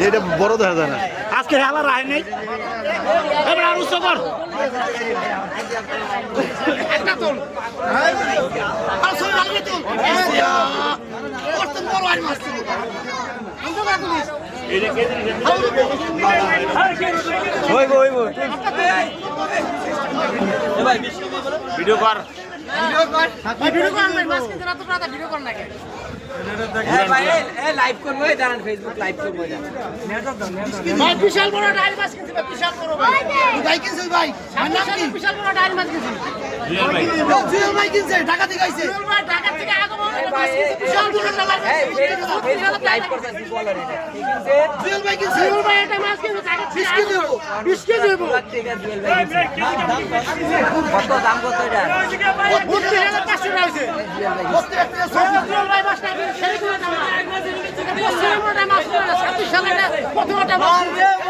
এটা বড় দেখা যায় না আজকে হেলা রায় নেই এবার আর উৎসব কর একটা তোল আর সব লাগবে তোল কত বড় আর মাছ আমরা না তুলিস এটা কে দিন হইবো হইবো এ ভাই ভিডিও কর ভিডিও কর মাছ কিনতে রাত রাত ভিডিও কর না কে ভাই এ লাইভ করব এই দাঁড়ান ফেসবুক লাইভ করব এটা ভাই বিশাল বড় ডাল মাছ কিনতে বিশাল বড় ভাই কিনছিস ভাই নাম কি বিশাল বড় ডাল মাছ কিনছিস জুয়েল ভাই কিনছে ঢাকা থেকে আইছে জুয়েল ভাই ঢাকা থেকে আগমন মাছ কিনছে বিশাল বড় ডাল মাছ ফেসবুক লাইভ করতেছি বলার এটা ঠিক আছে জুয়েল ভাই কিনছে জুয়েল ভাই এটা মাছ কিনছে ঢাকা থেকে 20 কেজি দেব 20 কেজি দেব জুয়েল ভাই কত দাম কত এটা 500 টাকা হইছে জুয়েল ভাই মাছটা সেই করে দাম 26 সালে প্রথমটা মাছ